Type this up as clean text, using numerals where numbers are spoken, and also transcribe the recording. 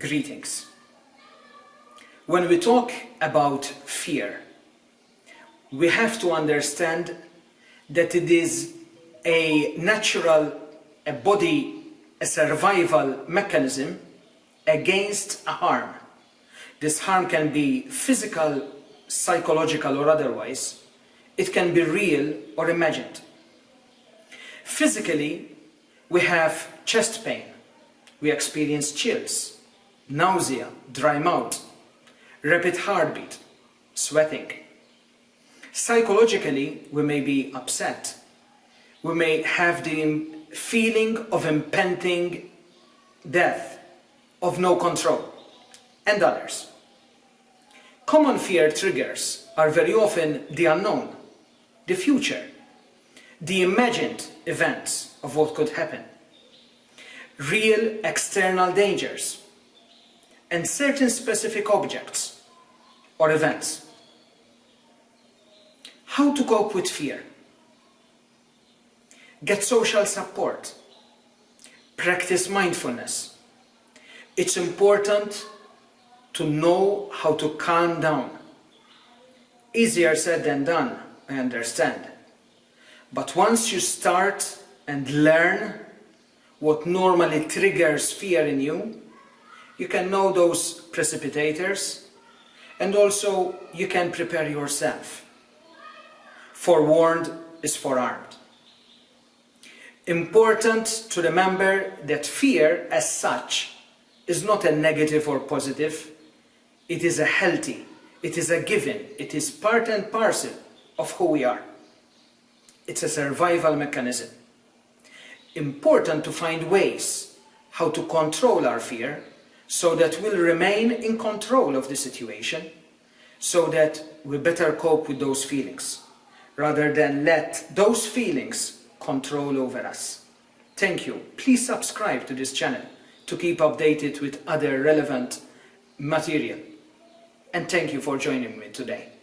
Greetings. When we talk about fear, we have to understand that it is a natural, a survival mechanism against a harm. This harm can be physical, psychological, or otherwise. It can be real or imagined. Physically, we have chest pain. We experience chills, nausea, dry mouth, rapid heartbeat, sweating. Psychologically, we may be upset. We may have the feeling of impending death, of no control, and others. Common fear triggers are very often the unknown, the future, the imagined events of what could happen, real external dangers, and certain specific objects or events. How to cope with fear? Get social support. Practice mindfulness. It's important to know how to calm down. Easier said than done, I understand. But once you start and learn what normally triggers fear in you, you can know those precipitators, and also you can prepare yourself. Forewarned is forearmed. Important to remember that fear as such is not a negative or positive. It is a healthy, it is a given, it is part and parcel of who we are. It's a survival mechanism. Important to find ways how to control our fear so that we'll remain in control of the situation, so that we better cope with those feelings, rather than let those feelings control over us. Thank you. Please subscribe to this channel to keep updated with other relevant material. And thank you for joining me today.